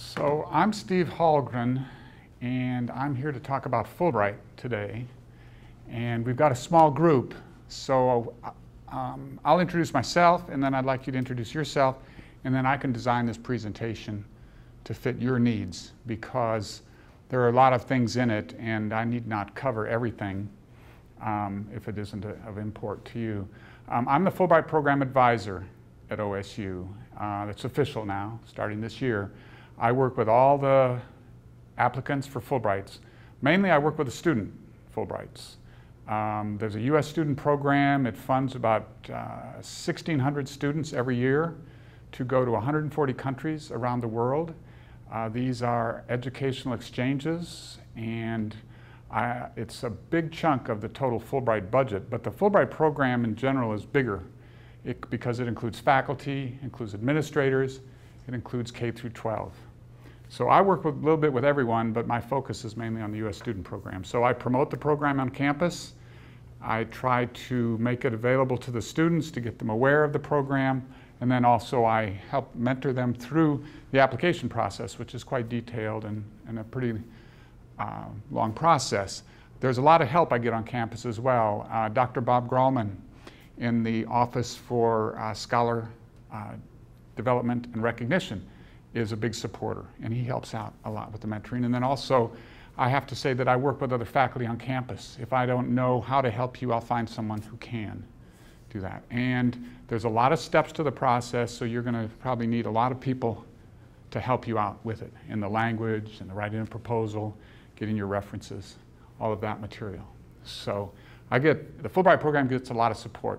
So I'm Steve Hallgren, and I'm here to talk about Fulbright today. And we've got a small group, so I'll introduce myself, and then I'd like you to introduce yourself, and then I can design this presentation to fit your needs, because there are a lot of things in it, and I need not cover everything if it isn't of import to you. I'm the Fulbright Program Advisor at OSU. It's official now, starting this year. I work with all the applicants for Fulbrights. Mainly I work with the student Fulbrights. There's a US student program. It funds about 1,600 students every year to go to 140 countries around the world. These are educational exchanges, and it's a big chunk of the total Fulbright budget, but the Fulbright program in general is bigger because it includes faculty, includes administrators, it includes K through 12. So I work a little bit with everyone, but my focus is mainly on the US student program. So I promote the program on campus. I try to make it available to the students to get them aware of the program, and then also I help mentor them through the application process, which is quite detailed and a pretty long process. There's a lot of help I get on campus as well. Dr. Bob Grallman in the Office for Scholar Development and Recognition is a big supporter, and he helps out a lot with the mentoring. And then also, I have to say that I work with other faculty on campus. If I don't know how to help you, I'll find someone who can do that. And there's a lot of steps to the process, so you're going to probably need a lot of people to help you out with it, in the language, and the writing a proposal, getting your references, all of that material. So the Fulbright program gets a lot of support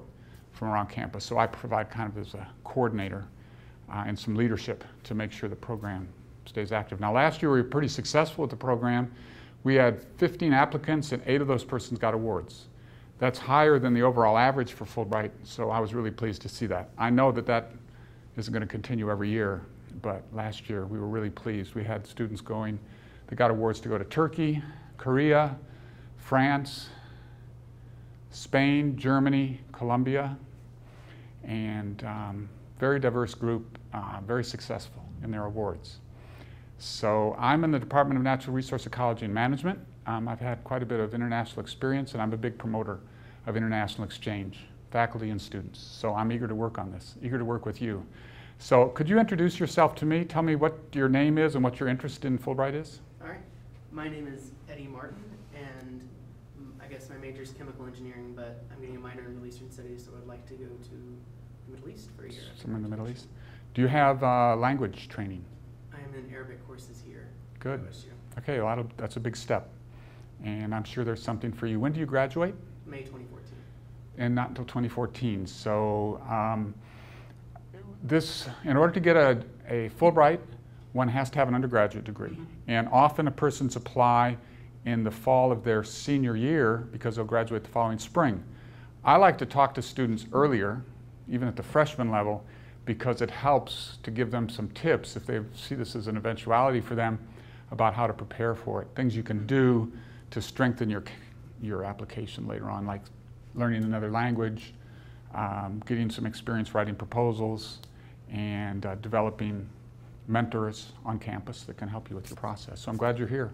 from around campus, so I provide kind of as a coordinator and some leadership to make sure the program stays active. Now last year we were pretty successful with the program. We had 15 applicants and 8 of those persons got awards. That's higher than the overall average for Fulbright, so I was really pleased to see that. I know that that isn't going to continue every year, but last year we were really pleased. We had students going, they got awards to go to Turkey, Korea, France, Spain, Germany, Colombia, and very diverse group, very successful in their awards. So I'm in the Department of Natural Resource Ecology and Management. I've had quite a bit of international experience, and I'm a big promoter of international exchange, faculty and students. So I'm eager to work on this, eager to work with you. So could you introduce yourself to me? Tell me what your name is and what your interest in Fulbright is. All right. My name is Eddie Martin, and I guess my major is chemical engineering, but I'm getting a minor in Middle Eastern studies, so I'd like to go to the Middle East for a year. Somewhere in the Middle East. Do you have language training? I am in Arabic courses here. Good. At OSU. Okay, well, that's a big step. And I'm sure there's something for you. When do you graduate? May 2014. And not until 2014. So in order to get a Fulbright, one has to have an undergraduate degree. Mm-hmm. And often a person's apply in the fall of their senior year because they'll graduate the following spring. I like to talk to students earlier, even at the freshman level, because it helps to give them some tips if they see this as an eventuality for them about how to prepare for it. Things you can do to strengthen your application later on, like learning another language, getting some experience writing proposals, and developing mentors on campus that can help you with your process. So I'm glad you're here.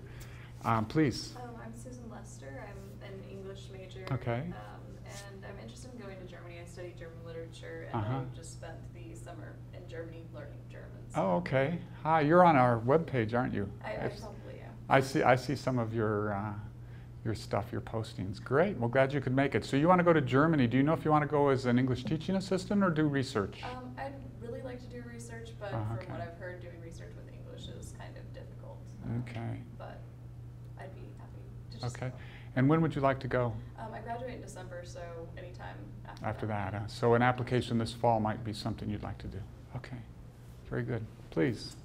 Please. I'm Susan Lester. I'm an English major. Okay. And I'm interested in going to Germany. I study German literature, and I just spent the summer in Germany learning German. So Oh, okay. Hi, you're on our webpage, aren't you? I probably am. I see some of your stuff, your postings. Great. Well, glad you could make it. So you want to go to Germany. Do you know if you want to go as an English teaching assistant or do research? I'd really like to do research, but okay. from what I've heard, doing research with English is kind of difficult. Okay. But I'd be happy to just Okay. go. And when would you like to go? I graduate in December, so anytime After that. So an application this fall might be something you'd like to do. Okay. Very good. Please.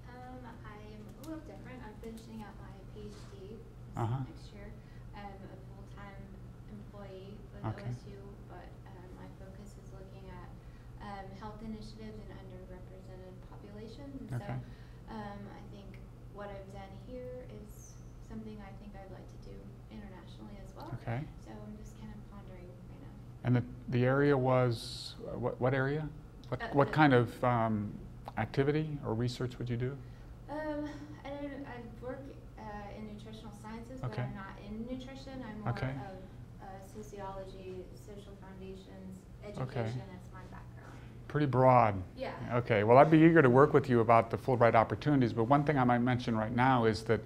I'm a little different. I'm finishing up my PhD next year. I'm a full-time employee with OSU, but my focus is looking at health initiatives in underrepresented populations. And so I think what I've done here is something I think I'd like to do internationally as well. Okay. So I'm just kind of pondering right now. And the area was, what area? What kind of activity or research would you do? but Okay. I'm not in nutrition. I'm more Okay. of sociology, social foundations, Okay. education. That's my background. Pretty broad. Yeah. Okay, well, I'd be eager to work with you about the Fulbright opportunities, but one thing I might mention right now is that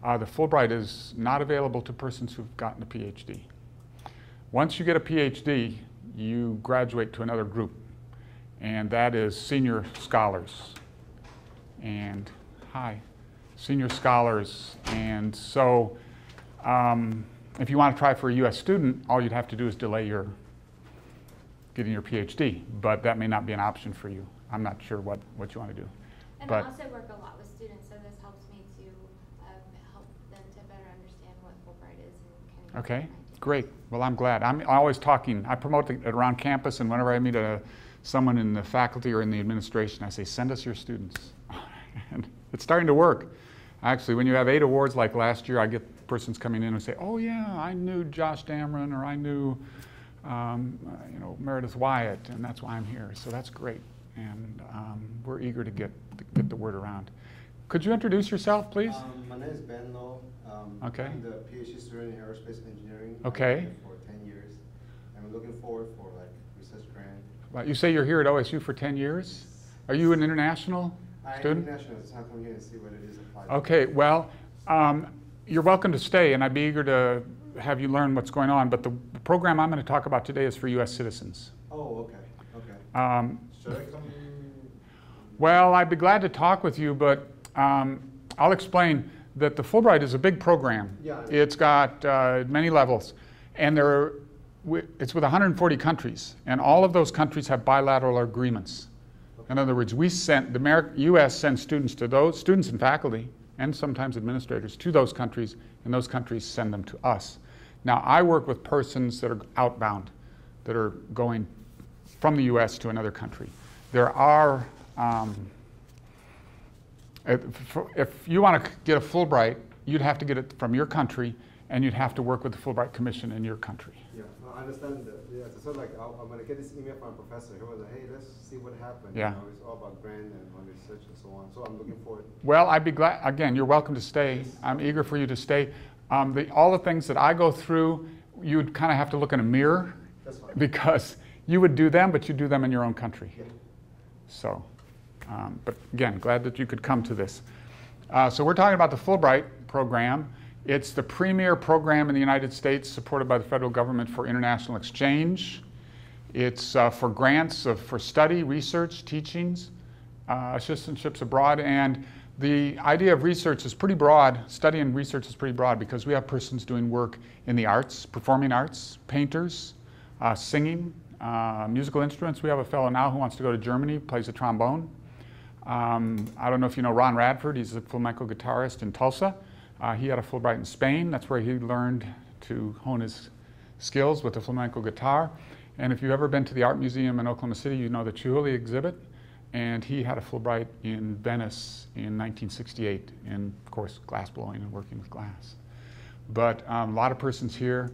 the Fulbright is not available to persons who've gotten a PhD. Once you get a PhD, you graduate to another group, and that is senior scholars. And senior scholars. And so if you want to try for a US student, all you'd have to do is delay getting your PhD, but that may not be an option for you. I'm not sure what you want to do. And but, I also work a lot with students, so this helps me to help them to better understand what Fulbright is and kind of okay, great. Well, I'm glad. I'm always talking. I promote it around campus, and whenever I meet someone in the faculty or in the administration, I say, send us your students. And it's starting to work. Actually, when you have 8 awards like last year, I get persons coming in and say, oh yeah, I knew Josh Dameron, or I knew Meredith Wyatt, and that's why I'm here. So that's great. And we're eager to get the word around. Could you introduce yourself, please? My name is Ben Lowe. Okay. I'm the PhD student in Aerospace Engineering. Okay. I've been here for 10 years. I'm looking forward for like research grant. Well, you say you're here at OSU for 10 years? Are you an international student? I'm international, so I'll come here and see what it is applied. Okay, well, you're welcome to stay, and I'd be eager to have you learn what's going on, but the program I'm going to talk about today is for U.S. citizens. Oh, okay, okay. Should I come? Well, I'd be glad to talk with you, but I'll explain that the Fulbright is a big program. Yeah. It's got many levels, and it's with 140 countries, and all of those countries have bilateral agreements. In other words, the U.S. sends students and faculty, and sometimes administrators, to those countries, and those countries send them to us. Now, I work with persons that are outbound, that are going from the U.S. to another country. There are, if you want to get a Fulbright, you'd have to get it from your country, and you'd have to work with the Fulbright Commission in your country. Yeah, no, I understand that. Yeah, so like I'm going to get this email from a professor. He was like, hey, let's see what happened. Yeah. You know, it's all about grant and on research and so on. So I'm looking forward. Well, I'd be glad, again, you're welcome to stay. Yes. I'm eager for you to stay. All the things that I go through, you'd kind of have to look in a mirror, That's fine. because you would do them, but you do them in your own country. Yeah. So, but again, glad that you could come to this. So we're talking about the Fulbright program. It's the premier program in the United States supported by the federal government for international exchange. It's for grants for study, research, teachings, assistantships abroad. And the idea of research is pretty broad. Study and research is pretty broad because we have persons doing work in the arts, performing arts, painters, singing, musical instruments. We have a fellow now who wants to go to Germany, plays the trombone. I don't know if you know Ron Radford. He's a flamenco guitarist in Tulsa. He had a Fulbright in Spain. That's where he learned to hone his skills with the flamenco guitar. And if you've ever been to the Art Museum in Oklahoma City, you know the Chihuly exhibit. And he had a Fulbright in Venice in 1968 in, of course, glass blowing and working with glass. But a lot of persons here.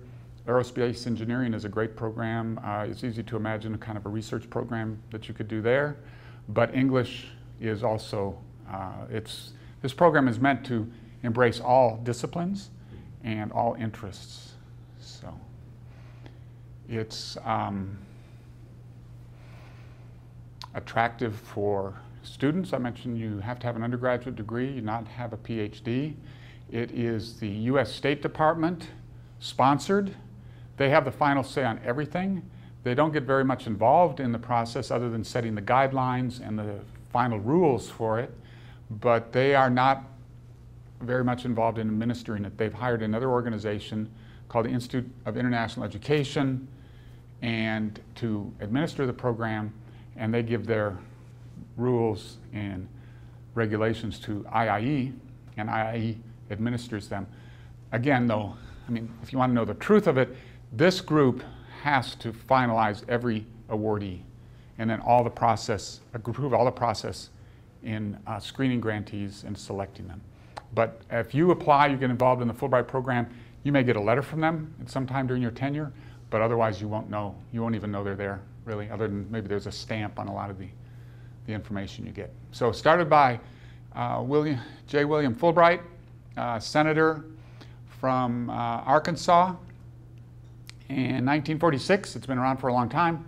Aerospace Engineering is a great program. It's easy to imagine a kind of a research program that you could do there. But English is also, this program is meant to embrace all disciplines and all interests. So it's attractive for students. I mentioned you have to have an undergraduate degree, you not have a PhD. It is the U.S. State Department sponsored. They have the final say on everything. They don't get very much involved in the process other than setting the guidelines and the final rules for it, but they are not very much involved in administering it. They've hired another organization called the Institute of International Education and to administer the program, and they give their rules and regulations to IIE, and IIE administers them. Again, though, I mean, if you want to know the truth of it, this group has to finalize every awardee, and then all the process, approve all the process in screening grantees and selecting them. But if you apply, you get involved in the Fulbright program, you may get a letter from them at some time during your tenure, but otherwise you won't know. You won't even know they're there, really, other than maybe there's a stamp on a lot of the information you get. So started by J. William Fulbright, senator from Arkansas in 1946. It's been around for a long time,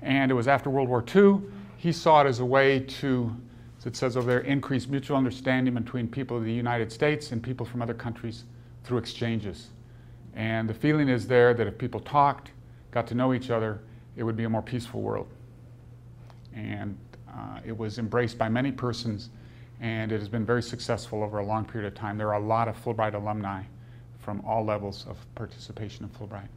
and it was after World War II. He saw it as a way to, as it says over there, increase mutual understanding between people of the United States and people from other countries through exchanges. And the feeling is there that if people talked, got to know each other, it would be a more peaceful world. And it was embraced by many persons, and it has been very successful over a long period of time. There are a lot of Fulbright alumni from all levels of participation in Fulbright.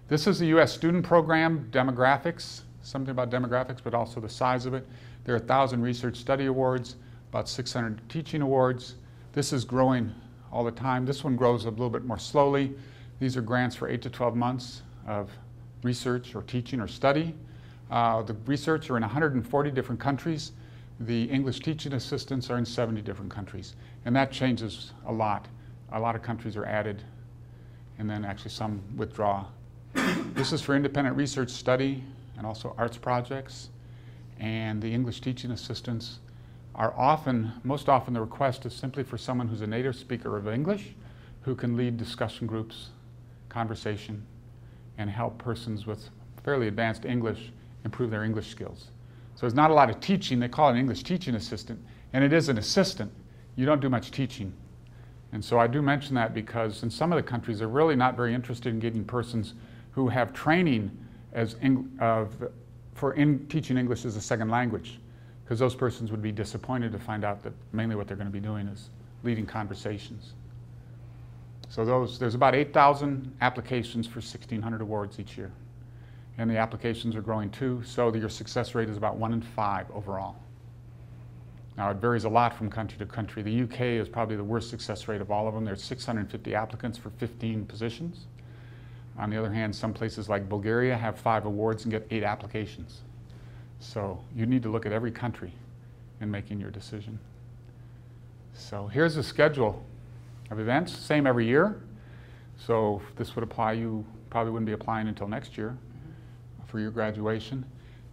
This is the U.S. student program, demographics, something about demographics, but also the size of it. There are 1,000 research study awards, about 600 teaching awards. This is growing all the time. This one grows a little bit more slowly. These are grants for 8 to 12 months of research or teaching or study. The research are in 140 different countries. The English teaching assistants are in 70 different countries. And that changes a lot. A lot of countries are added, and then actually some withdraw. This is for independent research study and also arts projects. And the English teaching assistants are often, most often the request is simply for someone who's a native speaker of English who can lead discussion groups, conversation, and help persons with fairly advanced English improve their English skills. So there's not a lot of teaching. They call it an English teaching assistant, and it is an assistant. You don't do much teaching. And so I do mention that because in some of the countries they're really not very interested in getting persons who have training as teaching English as a second language, because those persons would be disappointed to find out that mainly what they're going to be doing is leading conversations. So there's about 8,000 applications for 1,600 awards each year. And the applications are growing too, so your success rate is about 1 in 5 overall. Now it varies a lot from country to country. The UK is probably the worst success rate of all of them. There's 650 applicants for 15 positions. On the other hand, some places like Bulgaria have 5 awards and get 8 applications. So you need to look at every country in making your decision. So here's the schedule of events, same every year. So if this would apply, you probably wouldn't be applying until next year for your graduation.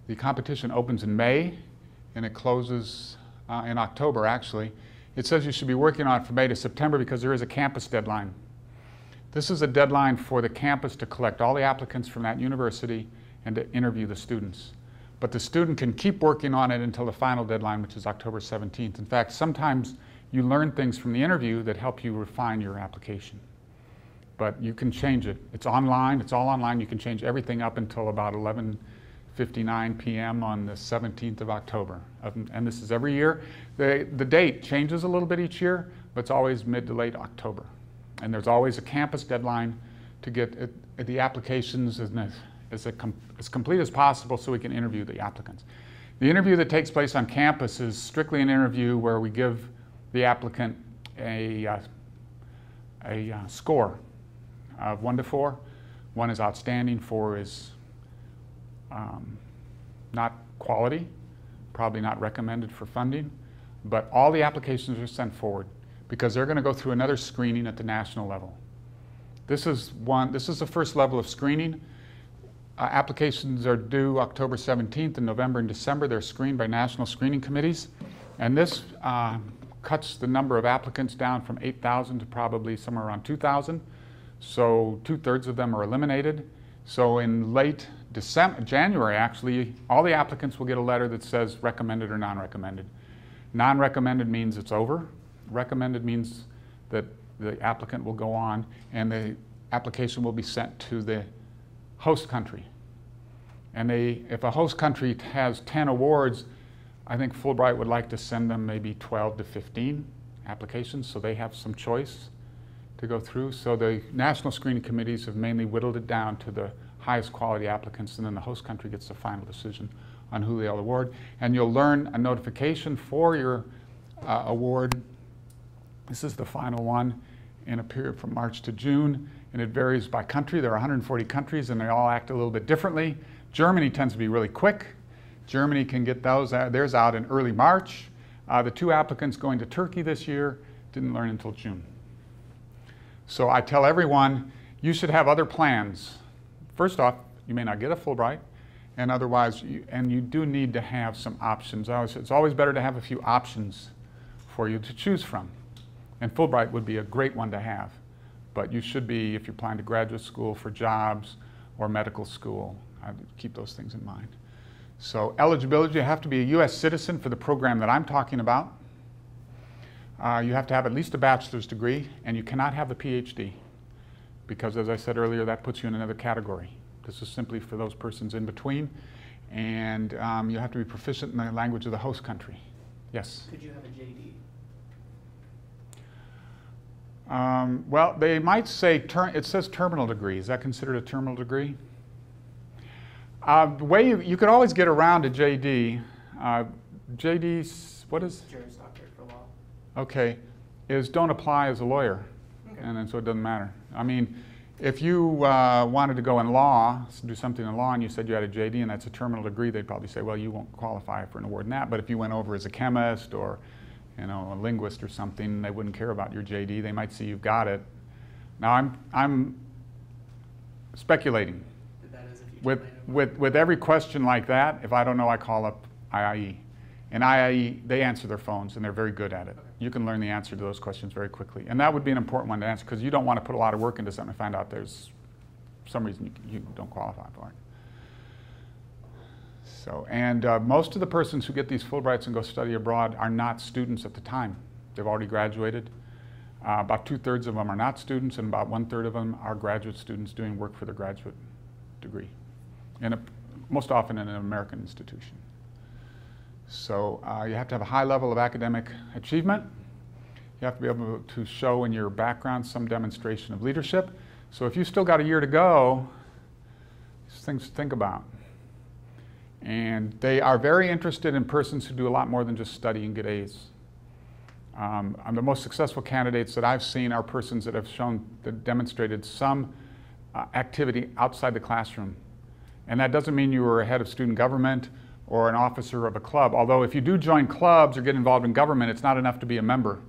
The competition opens in May and it closes in October actually. It says you should be working on it from May to September because there is a campus deadline. This is a deadline for the campus to collect all the applicants from that university and to interview the students. But the student can keep working on it until the final deadline, which is October 17th. In fact, sometimes you learn things from the interview that help you refine your application. But you can change it. It's online, it's all online. You can change everything up until about 11:59 p.m. on the 17th of October. And this is every year. The date changes a little bit each year, but it's always mid to late October. And there's always a campus deadline to get the applications as complete as possible so we can interview the applicants. The interview that takes place on campus is strictly an interview where we give the applicant a score of 1 to 4. 1 is outstanding, 4 is not quality, probably not recommended for funding, but all the applications are sent forward because they're going to go through another screening at the national level. This is the first level of screening. Applications are due October 17th. In November and December, they're screened by national screening committees. And this cuts the number of applicants down from 8,000 to probably somewhere around 2,000. So 2/3 of them are eliminated. So in late January, actually, all the applicants will get a letter that says recommended or non-recommended. Non-recommended means it's over. Recommended means that the applicant will go on and the application will be sent to the host country. And if a host country has 10 awards, I think Fulbright would like to send them maybe 12 to 15 applications so they have some choice to go through. So the national screening committees have mainly whittled it down to the highest quality applicants, and then the host country gets the final decision on who they'll award. And you'll learn a notification for your award. This is the final one in a period from March to June, and it varies by country. There are 140 countries, and they all act a little bit differently. Germany tends to be really quick. Germany can get theirs out in early March. The 2 applicants going to Turkey this year didn't learn until June. So I tell everyone, you should have other plans. First off, you may not get a Fulbright, and otherwise, you do need to have some options. It's always better to have a few options for you to choose from. And Fulbright would be a great one to have. But you should be, if you're applying to graduate school for jobs or medical school, I'd keep those things in mind. So eligibility, you have to be a U.S. citizen for the program that I'm talking about. You have to have at least a bachelor's degree, and you cannot have a PhD, because as I said earlier, that puts you in another category. This is simply for those persons in between, and you have to be proficient in the language of the host country. Yes? Could you have a JD? Well, they might say, it says terminal degree. Is that considered a terminal degree? The way you could always get around a JD. JD's, what is? Juris Doctorate for law. Okay, is don't apply as a lawyer. Okay. And then so it doesn't matter. I mean, if you wanted to go in law, do something in law, and you said you had a JD and that's a terminal degree, they'd probably say, well, you won't qualify for an award in that. But if you went over as a chemist or a linguist or something, they wouldn't care about your JD. They might see you've got it. Now I'm speculating. That is a future With every question like that, if I don't know, I call up IIE. And IIE, they answer their phones, and they're very good at it. Okay. You can learn the answer to those questions very quickly. And that would be an important one to answer, because you don't want to put a lot of work into something and find out there's some reason you don't qualify for it. So, and most of the persons who get these Fulbrights and go study abroad are not students at the time. They've already graduated. About 2/3 of them are not students, and about 1/3 of them are graduate students doing work for their graduate degree, most often in an American institution. So you have to have a high level of academic achievement. You have to be able to show in your background some demonstration of leadership. So if you still got a year to go, these things to think about. And they are very interested in persons who do a lot more than just study and get A's. The most successful candidates that I've seen are persons that have demonstrated some activity outside the classroom. And that doesn't mean you were a head of student government or an officer of a club. Although if you do join clubs or get involved in government, it's not enough to be a member.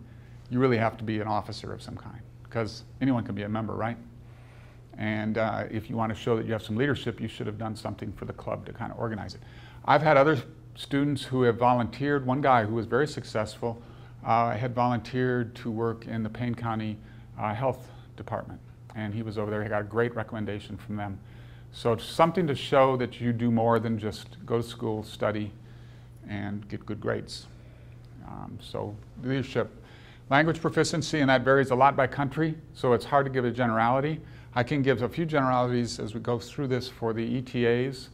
You really have to be an officer of some kind, because anyone can be a member, right? And if you want to show that you have some leadership, you should have done something for the club to kind of organize it. I've had other students who have volunteered. One guy who was very successful had volunteered to work in the Payne County Health Department. And he was over there. He got a great recommendation from them. So it's something to show that you do more than just go to school, study, and get good grades. So leadership. Language proficiency, and that varies a lot by country, so it's hard to give a generality. I can give a few generalities as we go through this for the ETAs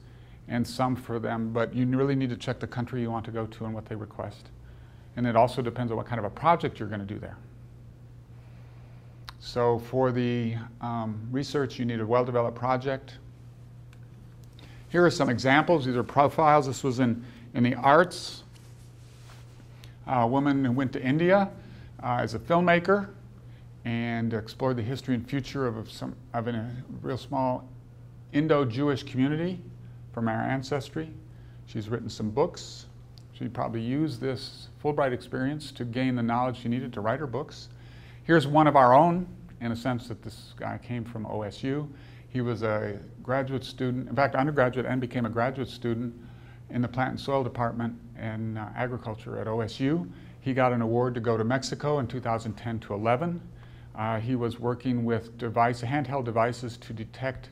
and some for them, but you really need to check the country you want to go to and what they request. And it also depends on what kind of a project you're going to do there. So for the research, you need a well-developed project. Here are some examples. These are profiles. This was in the arts. A woman who went to India as a filmmaker and explored the history and future of a real small Indo-Jewish community from our ancestry. She's written some books. She probably used this Fulbright experience to gain the knowledge she needed to write her books. Here's one of our own, in a sense that this guy came from OSU. He was a graduate student, in fact, undergraduate, and became a graduate student in the Plant and Soil Department in agriculture at OSU. He got an award to go to Mexico in 2010 to 11. He was working with handheld devices to detect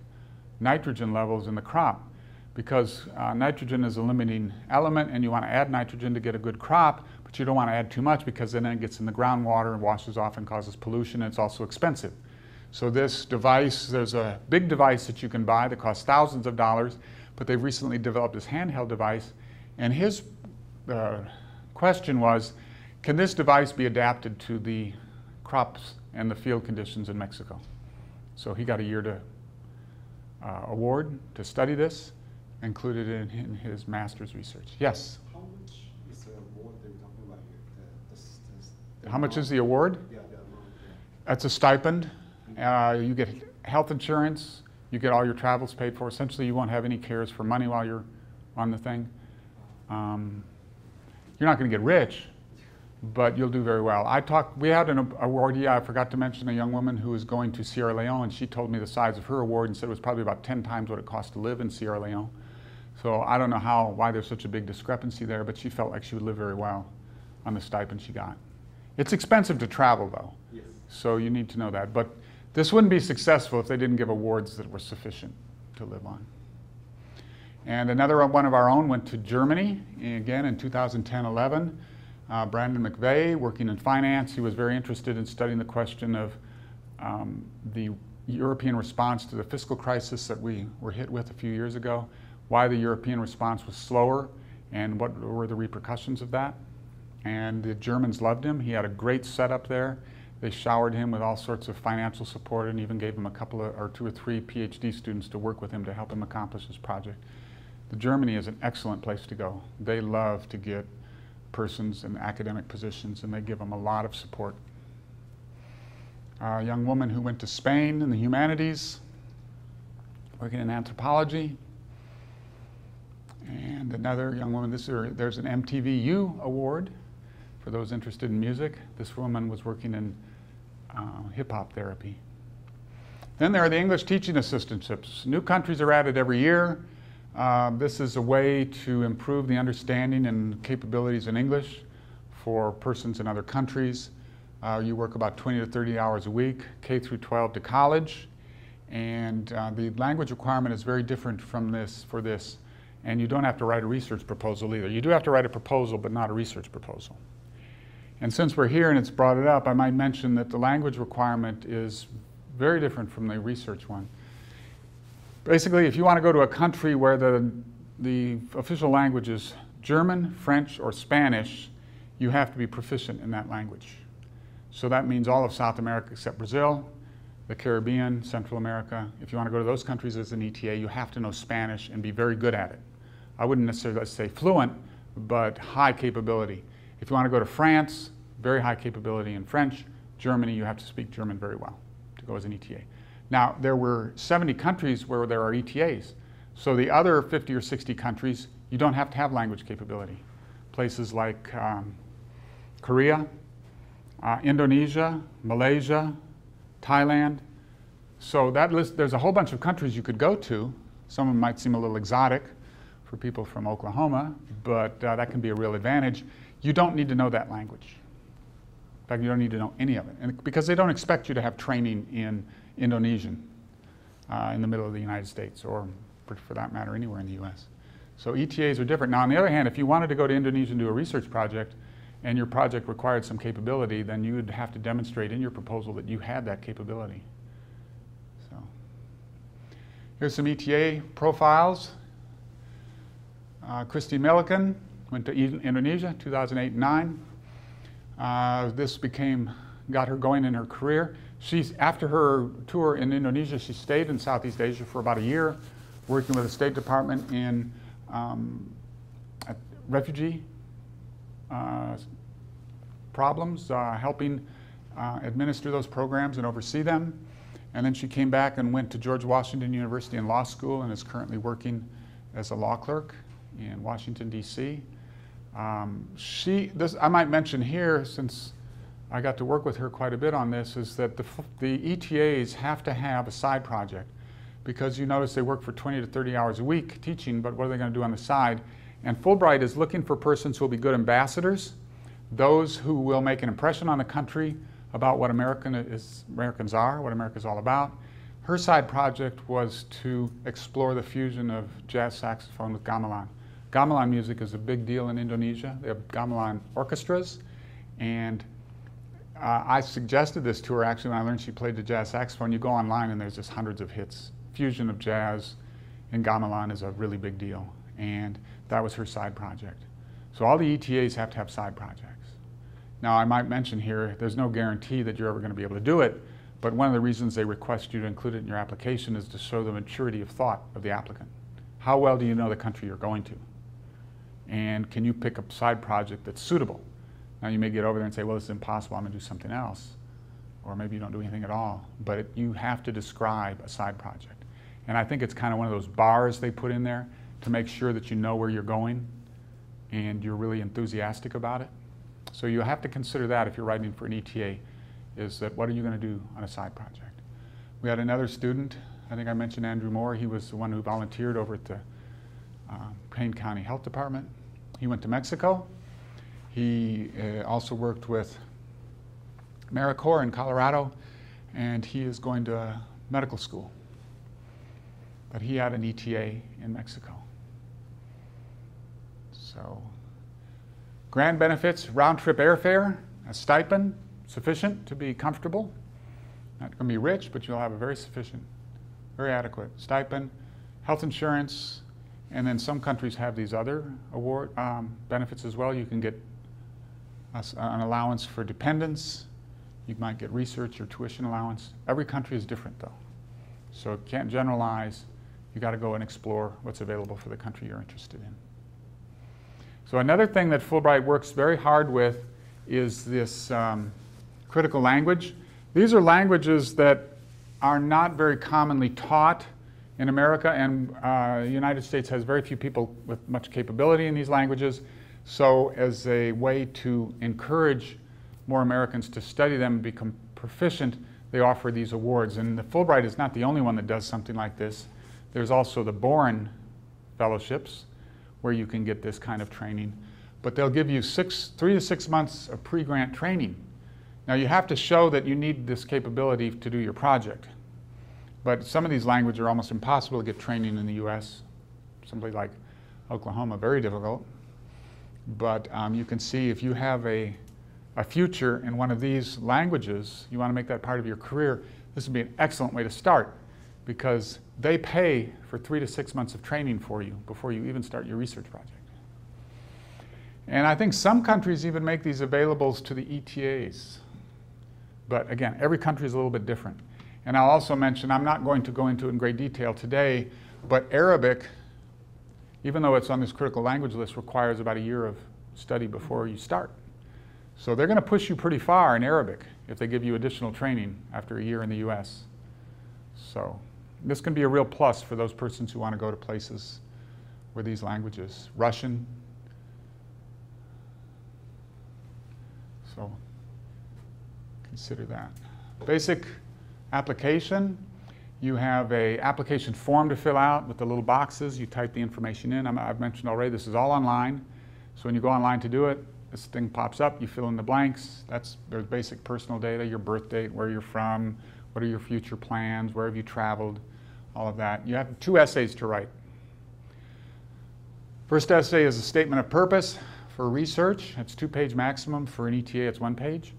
nitrogen levels in the crop, because nitrogen is a limiting element, and you want to add nitrogen to get a good crop, but you don't want to add too much, because then it gets in the groundwater and washes off and causes pollution, and it's also expensive. So this device, there's a big device that you can buy that costs thousands of dollars, but they've recently developed this handheld device, and his question was, can this device be adapted to the crops and the field conditions in Mexico? So he got a year to award to study this, included in his master's research. Yes? How much is the award that we're talking about here? How much is the award? Yeah, the amount. Yeah. That's a stipend. You get health insurance. You get all your travels paid for. Essentially, you won't have any cares for money while you're on the thing. You're not going to get rich, but you'll do very well. We had an awardee, I forgot to mention, a young woman who was going to Sierra Leone, and she told me the size of her award and said it was probably about 10 times what it cost to live in Sierra Leone. So I don't know why there's such a big discrepancy there, but she felt like she would live very well on the stipend she got. It's expensive to travel, though. Yes. So you need to know that. But This wouldn't be successful if they didn't give awards that were sufficient to live on. And another one of our own went to Germany, again in 2010-11. Brandon McVeigh, working in finance, he was very interested in studying the question of the European response to the fiscal crisis that we were hit with a few years ago, why the European response was slower, and what were the repercussions of that. And the Germans loved him. He had a great setup there. They showered him with all sorts of financial support and even gave him a couple of, or 2 or 3 PhD students to work with him to help him accomplish his project. Germany is an excellent place to go. They love to get persons in academic positions, and they give them a lot of support. A young woman who went to Spain in the humanities, working in anthropology. And another young woman, there's an MTVU award for those interested in music. This woman was working in hip-hop therapy. Then there are the English teaching assistantships. New countries are added every year. This is a way to improve the understanding and capabilities in English for persons in other countries. You work about 20 to 30 hours a week, K through 12 to college. And the language requirement is very different from this for this. And you don't have to write a research proposal either. You do have to write a proposal, but not a research proposal. And since we're here and it's brought it up, I might mention that the language requirement is very different from the research one. Basically, if you want to go to a country where the official language is German, French, or Spanish, you have to be proficient in that language. So that means all of South America except Brazil, the Caribbean, Central America. If you want to go to those countries as an ETA, you have to know Spanish and be very good at it. I wouldn't necessarily say fluent, but high capability. If you want to go to France, very high capability in French. Germany, you have to speak German very well to go as an ETA. Now, there were 70 countries where there are ETAs. So the other 50 or 60 countries, you don't have to have language capability. Places like Korea, Indonesia, Malaysia, Thailand. So that list, there's a whole bunch of countries you could go to. Some of them might seem a little exotic for people from Oklahoma, but that can be a real advantage. You don't need to know that language. In fact, you don't need to know any of it. And because they don't expect you to have training in Indonesian in the middle of the United States, or for that matter, anywhere in the US. So ETAs are different. Now, on the other hand, if you wanted to go to Indonesia and do a research project, and your project required some capability, then you would have to demonstrate in your proposal that you had that capability. So here's some ETA profiles. Christy Milliken went to Indonesia, 2008 and 9. This got her going in her career. After her tour in Indonesia, she stayed in Southeast Asia for about a year, working with the State Department in refugee problems, helping administer those programs and oversee them. And then she came back and went to George Washington University in law school and is currently working as a law clerk in Washington, D.C. I might mention here, since I got to work with her quite a bit on this, is that the ETAs have to have a side project, because you notice they work for 20 to 30 hours a week teaching, but what are they going to do on the side? And Fulbright is looking for persons who will be good ambassadors, those who will make an impression on the country about what Americans are, what America is all about. Her side project was to explore the fusion of jazz saxophone with gamelan. Gamelan music is a big deal in Indonesia. They have gamelan orchestras, and I suggested this to her actually when I learned she played the jazz saxophone. You go online and there's just hundreds of hits. Fusion of jazz and gamelan is a really big deal, and that was her side project. So all the ETAs have to have side projects. Now, I might mention here, there's no guarantee that you're ever going to be able to do it, but one of the reasons they request you to include it in your application is to show the maturity of thought of the applicant. How well do you know the country you're going to? And can you pick a side project that's suitable? Now, you may get over there and say, well, this is impossible, I'm going to do something else. Or maybe you don't do anything at all. But you have to describe a side project. And I think it's kind of one of those bars they put in there to make sure that you know where you're going and you're really enthusiastic about it. So you have to consider that if you're writing for an ETA, is that what are you going to do on a side project? We had another student, I think I mentioned Andrew Moore. He was the one who volunteered over at the Payne County Health Department. He went to Mexico. He also worked with AmeriCorps in Colorado, and he is going to medical school. But he had an ETA in Mexico. So, grand benefits, round-trip airfare, a stipend, sufficient to be comfortable. Not going to be rich, but you'll have a very sufficient, very adequate stipend, health insurance, and then some countries have these other award benefits as well. You can get an allowance for dependents. You might get research or tuition allowance. Every country is different, though. So you can't generalize. You got to go and explore what's available for the country you're interested in. So another thing that Fulbright works very hard with is this critical language. These are languages that are not very commonly taught in America, and the United States has very few people with much capability in these languages. So as a way to encourage more Americans to study them and become proficient, they offer these awards. And the Fulbright is not the only one that does something like this. There's also the Boren Fellowships, where you can get this kind of training. But they'll give you 3 to 6 months of pre-grant training. Now you have to show that you need this capability to do your project. But some of these languages are almost impossible to get training in the US. Somebody like Oklahoma, very difficult. But you can see if you have a future in one of these languages, you want to make that part of your career, this would be an excellent way to start, because they pay for 3 to 6 months of training for you before you even start your research project. And I think some countries even make these available to the ETAs. But again, every country is a little bit different. And I'll also mention, I'm not going to go into it in great detail today, but Arabic, even though it's on this critical language list, requires about a year of study before you start. So they're going to push you pretty far in Arabic if they give you additional training after a year in the US. So this can be a real plus for those persons who want to go to places where these languages, Russian. So consider that. Basic application. You have an application form to fill out with the little boxes. You type the information in. I've mentioned already, this is all online. So when you go online to do it, this thing pops up. You fill in the blanks. There's basic personal data, your birth date, where you're from, what are your future plans, where have you traveled, all of that. You have 2 essays to write. First essay is a statement of purpose for research. It's 2-page maximum. For an ETA, it's 1 page.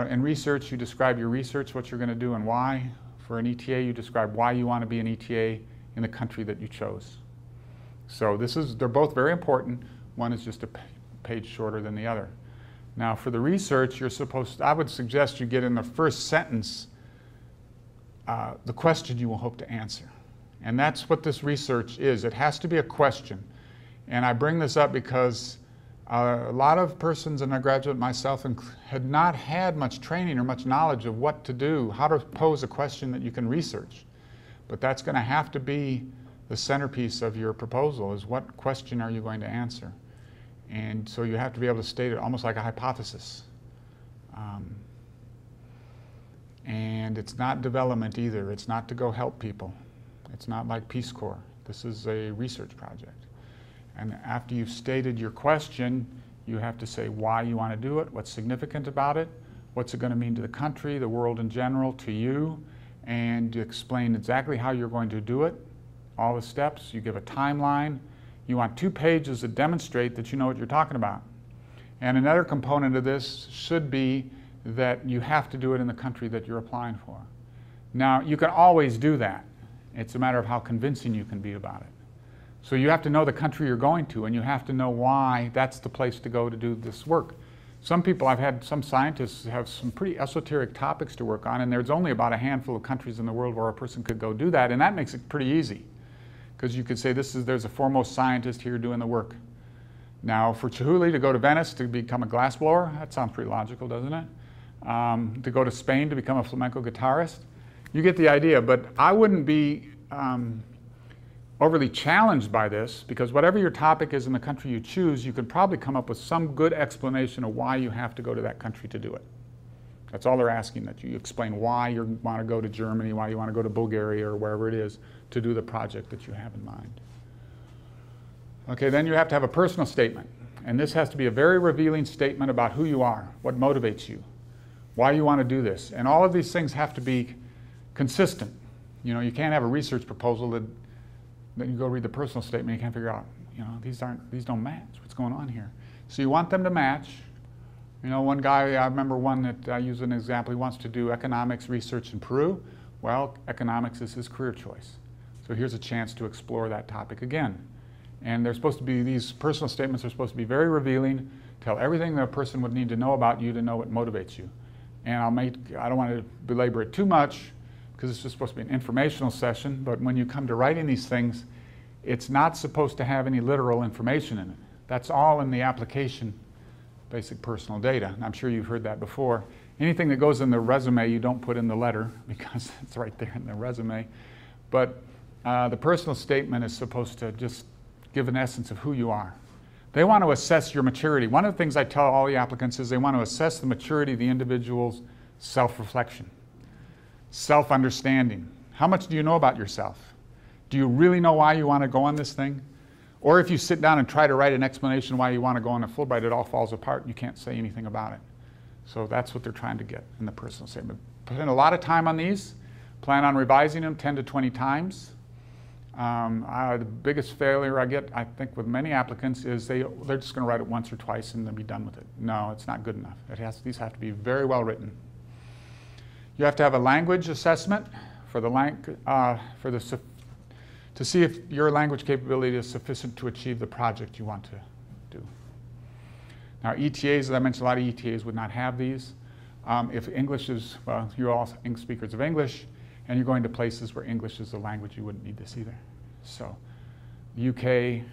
In research, you describe your research, what you're going to do and why. For an ETA, you describe why you want to be an ETA in the country that you chose. So they're both very important. One is just a page shorter than the other. Now for the research, I would suggest you get in the first sentence the question you will hope to answer. And that's what this research is. It has to be a question. And I bring this up because a lot of persons, and I graduate myself, had not had much training or much knowledge of what to do, how to pose a question that you can research. But that's going to have to be the centerpiece of your proposal, is what question are you going to answer? And so you have to be able to state it almost like a hypothesis. And it's not development either. It's not to go help people. It's not like Peace Corps. This is a research project. And after you've stated your question, you have to say why you want to do it, what's significant about it, what's it going to mean to the country, the world in general, to you, and you explain exactly how you're going to do it, all the steps. You give a timeline. You want 2 pages that demonstrate that you know what you're talking about. And another component of this should be that you have to do it in the country that you're applying for. Now, you can always do that. It's a matter of how convincing you can be about it. So you have to know the country you're going to, and you have to know why that's the place to go to do this work. Some scientists have some pretty esoteric topics to work on, and there's only about a handful of countries in the world where a person could go do that, and that makes it pretty easy. Because you could say there's a foremost scientist here doing the work. Now for Chihuly to go to Venice to become a glassblower, that sounds pretty logical, doesn't it? To go to Spain to become a flamenco guitarist, you get the idea. But I wouldn't be overly challenged by this, because whatever your topic is in the country you choose, you could probably come up with some good explanation of why you have to go to that country to do it. That's all they're asking, that you explain why you want to go to Germany, why you want to go to Bulgaria, or wherever it is to do the project that you have in mind. Okay, then you have to have a personal statement. And this has to be a very revealing statement about who you are, what motivates you, why you want to do this. And all of these things have to be consistent. You know, you can't have a research proposal that you go read the personal statement, you can't figure out, you know, these don't match. What's going on here? So you want them to match. You know, one guy, I remember one that I use as an example, he wants to do economics research in Peru. Well, economics is his career choice. So here's a chance to explore that topic again. And they're supposed to be, these personal statements are supposed to be very revealing, tell everything that a person would need to know about you to know what motivates you. And I don't want to belabor it too much because it's just supposed to be an informational session, but when you come to writing these things, it's not supposed to have any literal information in it. That's all in the application, basic personal data. And I'm sure you've heard that before. Anything that goes in the resume, you don't put in the letter because it's right there in the resume. But the personal statement is supposed to just give an essence of who you are. They want to assess your maturity. One of the things I tell all the applicants is they want to assess the maturity of the individual's self-reflection, self-understanding. How much do you know about yourself? Do you really know why you want to go on this thing? Or if you sit down and try to write an explanation why you want to go on a Fulbright, it all falls apart and you can't say anything about it. So that's what they're trying to get in the personal statement. Put in a lot of time on these. Plan on revising them 10 to 20 times. The biggest failure I get, I think, with many applicants is they're just going to write it once or twice and then be done with it. No, it's not good enough. These have to be very well written. You have to have a language assessment to see if your language capability is sufficient to achieve the project you want to do. Now, ETAs, as I mentioned, a lot of ETAs would not have these. If English is, well, you're all speakers of English, and you're going to places where English is the language, you wouldn't need this either. So, UK,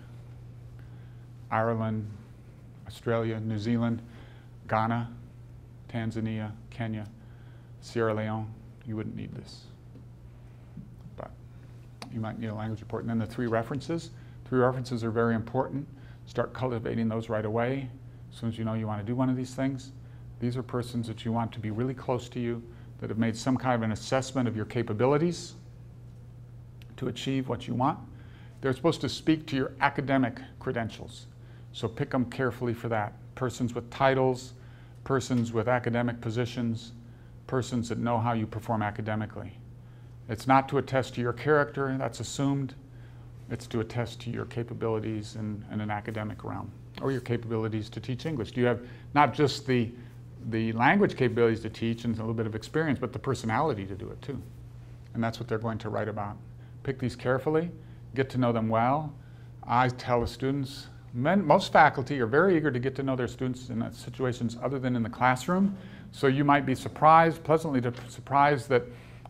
Ireland, Australia, New Zealand, Ghana, Tanzania, Kenya, Sierra Leone, you wouldn't need this. But you might need a language report. And then the 3 references. 3 references are very important. Start cultivating those right away. As soon as you know you want to do one of these things. These are persons that you want to be really close to you, that have made some kind of an assessment of your capabilities to achieve what you want. They're supposed to speak to your academic credentials. So pick them carefully for that. Persons with titles, persons with academic positions, persons that know how you perform academically. It's not to attest to your character, that's assumed. It's to attest to your capabilities in an academic realm, or your capabilities to teach English. Do you have not just the language capabilities to teach and a little bit of experience, but the personality to do it too. And that's what they're going to write about. Pick these carefully, get to know them well. I tell the students, most faculty are very eager to get to know their students in situations other than in the classroom. So you might be surprised, pleasantly surprised, that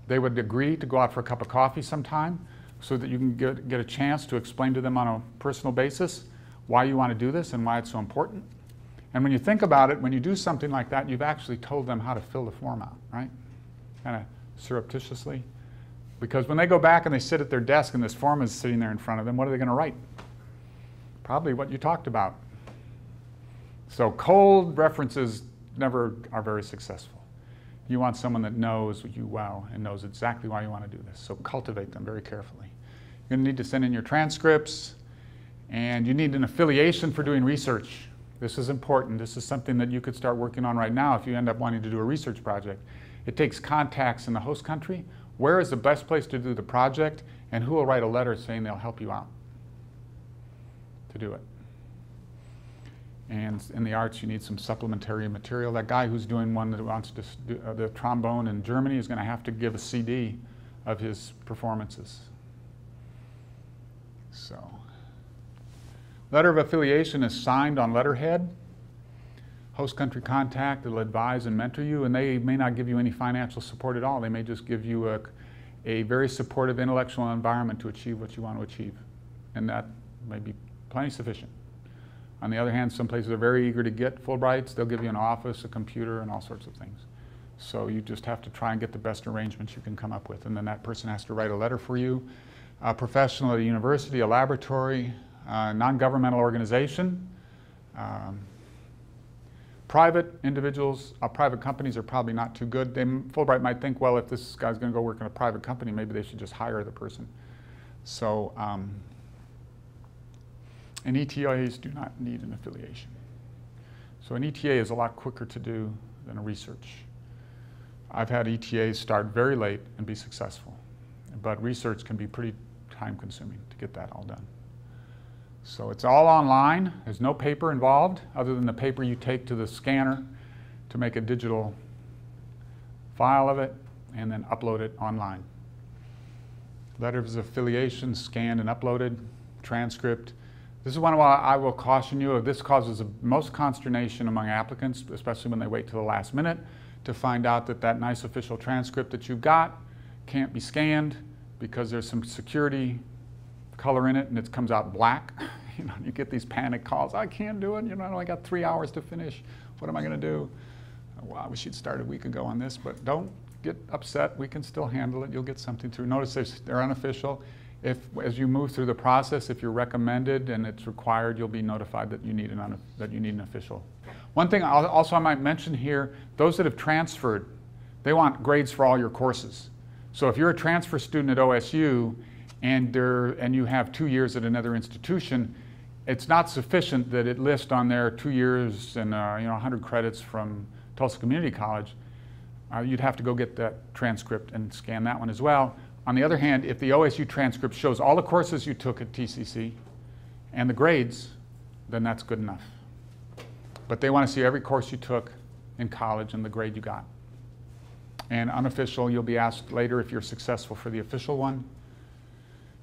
they would agree to go out for a cup of coffee sometime so that you can get a chance to explain to them on a personal basis why you want to do this and why it's so important. And when you think about it, when you do something like that, you've actually told them how to fill the form out, right? Kind of surreptitiously. Because when they go back and they sit at their desk and this form is sitting there in front of them, what are they going to write? Probably what you talked about. So cold references never are very successful. You want someone that knows you well and knows exactly why you want to do this. So cultivate them very carefully. You're going to need to send in your transcripts, and you need an affiliation for doing research. This is important. This is something that you could start working on right now if you end up wanting to do a research project. It takes contacts in the host country. Where is the best place to do the project, and who will write a letter saying they'll help you out to do it. And in the arts, you need some supplementary material. That guy who's doing one that wants to do the trombone in Germany is going to have to give a CD of his performances. So, letter of affiliation is signed on letterhead. Host country contact will advise and mentor you, and they may not give you any financial support at all. They may just give you a very supportive intellectual environment to achieve what you want to achieve. And that may be plenty sufficient. On the other hand, some places are very eager to get Fulbrights. They'll give you an office, a computer, and all sorts of things. So you just have to try and get the best arrangements you can come up with. And then that person has to write a letter for you. A professional at a university, a laboratory, non-governmental organization. Private individuals, private companies are probably not too good. Fulbright might think, well, if this guy's going to go work in a private company, maybe they should just hire the person. So, and ETAs do not need an affiliation. So an ETA is a lot quicker to do than a research. I've had ETAs start very late and be successful. But research can be pretty time consuming to get that all done. So it's all online. There's no paper involved other than the paper you take to the scanner to make a digital file of it and then upload it online. Letters of affiliation scanned and uploaded, transcript. This is one of I will caution you of. This causes the most consternation among applicants, especially when they wait till the last minute to find out that that nice official transcript that you've got can't be scanned because there's some security color in it and it comes out black. You know, you get these panic calls. I can't do it. You know, I only got 3 hours to finish. What am I going to do? Well, I wish you'd started a week ago on this, but don't get upset. We can still handle it. You'll get something through. Notice they're unofficial. If, as you move through the process, if you're recommended and it's required, you'll be notified that you need an official. One thing also I might mention here, those that have transferred, they want grades for all your courses. So if you're a transfer student at OSU and you have 2 years at another institution, it's not sufficient that it lists on there 2 years and 100 credits from Tulsa Community College. You'd have to go get that transcript and scan that one as well. On the other hand, if the OSU transcript shows all the courses you took at TCC and the grades, then that's good enough. But they want to see every course you took in college and the grade you got. And unofficial, you'll be asked later if you're successful for the official one.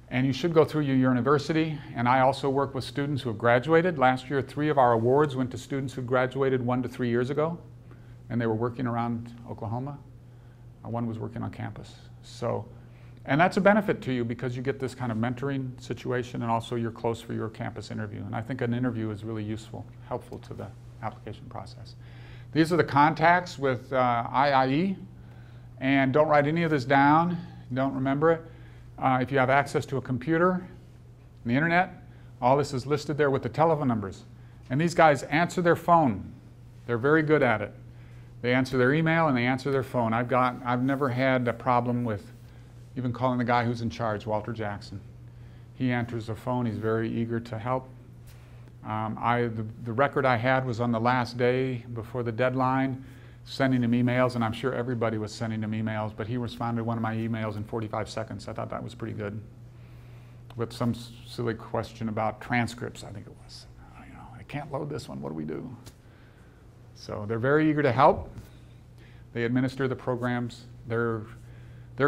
And you should go through your university. And I also work with students who have graduated. Last year, 3 of our awards went to students who graduated 1 to 3 years ago. And they were working around Oklahoma. One was working on campus. And that's a benefit to you because you get this kind of mentoring situation and also you're close for your campus interview. And I think an interview is really helpful to the application process. These are the contacts with IIE. And don't write any of this down. Don't remember it. If you have access to a computer and the internet, all this is listed there with the telephone numbers. And these guys answer their phone. They're very good at it. They answer their email and they answer their phone. I've never had a problem with even calling the guy who's in charge, Walter Jackson. He answers the phone. He's very eager to help. The record I had was on the last day before the deadline, sending him emails, and I'm sure everybody was sending him emails, but he responded to one of my emails in 45 seconds. I thought that was pretty good. With some silly question about transcripts, I think it was. I can't load this one, what do we do? So they're very eager to help. They administer the programs. Their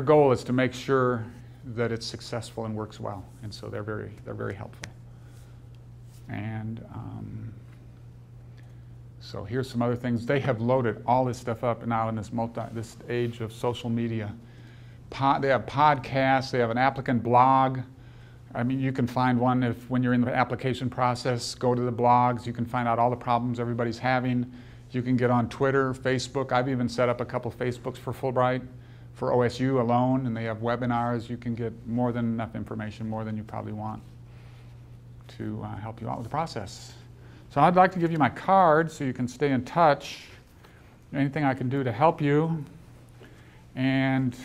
goal is to make sure that it's successful and works well, and so they're very helpful. And so here's some other things. They have loaded all this stuff up now in this age of social media. They have podcasts. They have an applicant blog. I mean, you can find one when you're in the application process. Go to the blogs. You can find out all the problems everybody's having. You can get on Twitter, Facebook. I've even set up a couple Facebooks for Fulbright, for OSU alone, and they have webinars. You can get more than enough information, more than you probably want, to help you out with the process. So I'd like to give you my card so you can stay in touch. Anything I can do to help you. And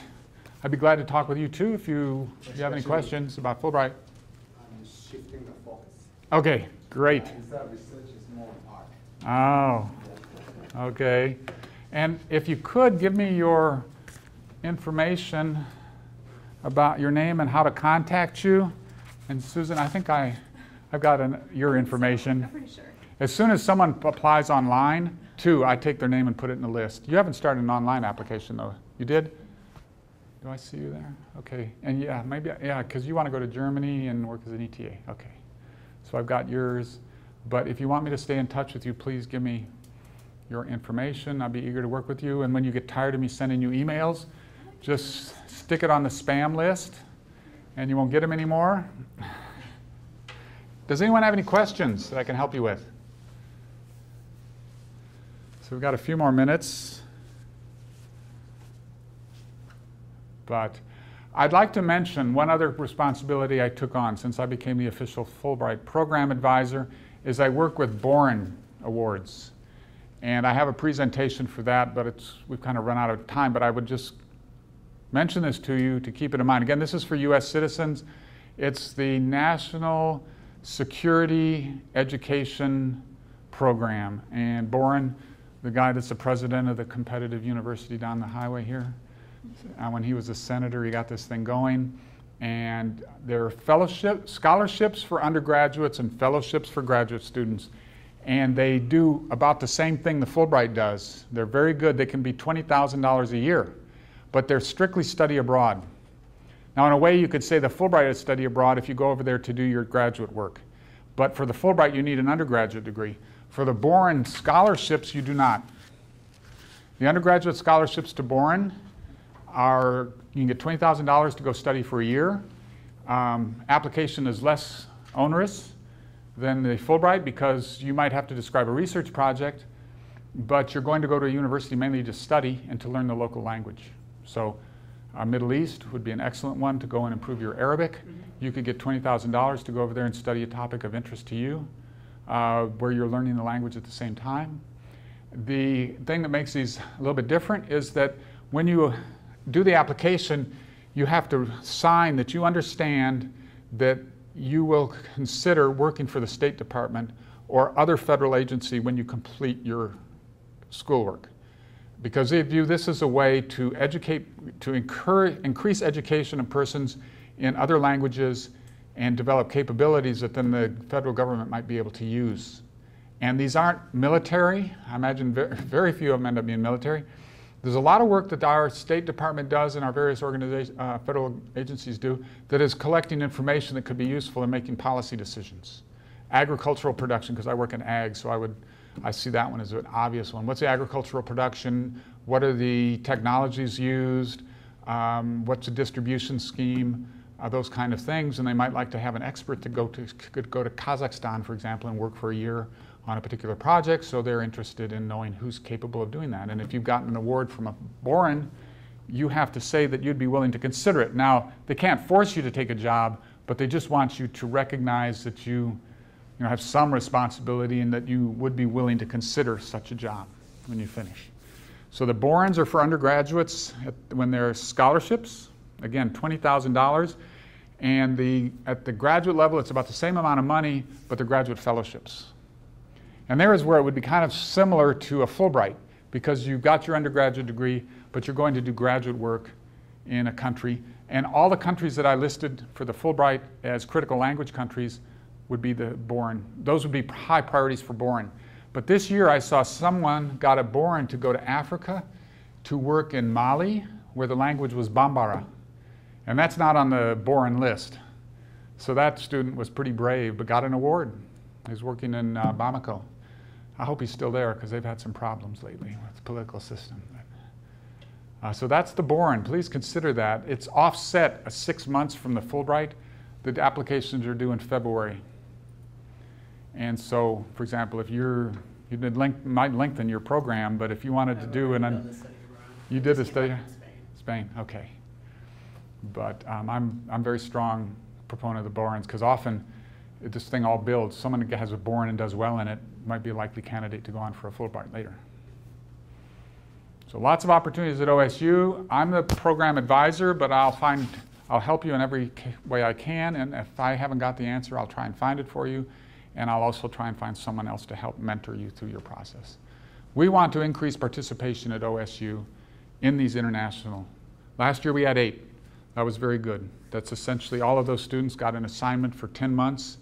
I'd be glad to talk with you too if you have any questions about Fulbright. I'm shifting the focus. Okay, great. Instead of research, it's more art. Oh, okay. And if you could give me your information about your name and how to contact you. And Susan, I think I've got your information. I'm pretty sure. As soon as someone applies online, too, I take their name and put it in the list. You haven't started an online application, though. You did? Do I see you there? Okay. And yeah, maybe, yeah, because you want to go to Germany and work as an ETA. Okay. So I've got yours. But if you want me to stay in touch with you, please give me your information. I'll be eager to work with you. And when you get tired of me sending you emails, just stick it on the spam list, and you won't get them anymore. Does anyone have any questions that I can help you with? So we've got a few more minutes. But I'd like to mention one other responsibility I took on since I became the official Fulbright Program advisor is I work with Boren Awards. And I have a presentation for that, but we've kind of run out of time. But I would just mention this to you to keep it in mind. Again, this is for U.S. citizens. It's the National Security Education Program. And Boren the guy that's the president of the competitive university down the highway here. When he was a senator, he got this thing going. And there are scholarships for undergraduates and fellowships for graduate students. And they do about the same thing the Fulbright does. They're very good. They can be $20,000 a year, but they're strictly study abroad. Now, in a way, you could say the Fulbright is study abroad if you go over there to do your graduate work. But for the Fulbright, you need an undergraduate degree. For the Boren scholarships, you do not. The undergraduate scholarships to Boren are, you can get $20,000 to go study for a year. Application is less onerous than the Fulbright because you might have to describe a research project, but you're going to go to a university mainly to study and to learn the local language. So Middle East would be an excellent one to go and improve your Arabic. You could get $20,000 to go over there and study a topic of interest to you, where you're learning the language at the same time. The thing that makes these a little bit different is that when you do the application, you have to sign that you understand that you will consider working for the State Department or other federal agency when you complete your schoolwork. Because they view this as a way to educate, to increase education of persons in other languages and develop capabilities that then the federal government might be able to use. And these aren't military. I imagine very few of them end up being military. There's a lot of work that our State Department does and our various federal agencies do that is collecting information that could be useful in making policy decisions. Agricultural production, because I work in ag, so I see that one as an obvious one. What's the agricultural production? What are the technologies used? What's the distribution scheme? Those kind of things. And they might like to have an expert to could go to Kazakhstan, for example, and work for a year on a particular project, so they're interested in knowing who's capable of doing that. And if you've gotten an award from a Boren, you have to say that you'd be willing to consider it. Now, they can't force you to take a job, but they just want you to recognize that you have some responsibility and that you would be willing to consider such a job when you finish. So the Borens are for undergraduates when they're scholarships, again, $20,000. And at the graduate level, it's about the same amount of money, but they're graduate fellowships. And there is where it would be kind of similar to a Fulbright, because you've got your undergraduate degree, but you're going to do graduate work in a country. And all the countries that I listed for the Fulbright as critical language countries would be the Boren. Those would be high priorities for Boren. But this year I saw someone got a Boren to go to Africa to work in Mali, where the language was Bambara. And that's not on the Boren list. So that student was pretty brave, but got an award. He's working in Bamako. I hope he's still there because they've had some problems lately with the political system. So that's the Boren. Please consider that. It's offset 6 months from the Fulbright. The applications are due in February. And so, for example, if might lengthen your program, but if you wanted to do you did a study? Spain, okay. But I'm very strong proponent of the Borens because often this thing all builds. Someone who has a Boren and does well in it might be a likely candidate to go on for a Fulbright later. So lots of opportunities at OSU. I'm the program advisor, but I'll help you in every way I can, and if I haven't got the answer, I'll try and find it for you, and I'll also try and find someone else to help mentor you through your process. We want to increase participation at OSU in these international. Last year we had 8. That was very good. That's essentially all of those students got an assignment for 10 months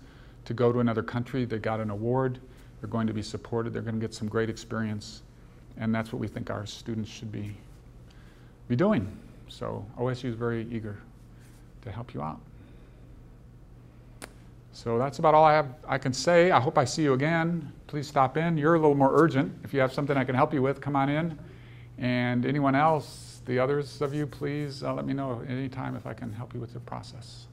to go to another country. They got an award. They're going to be supported. They're going to get some great experience. And that's what we think our students should be doing. So OSU is very eager to help you out. So that's about all I can say. I hope I see you again. Please stop in. You're a little more urgent. If you have something I can help you with, come on in. And anyone else, the others of you, please let me know anytime if I can help you with the process.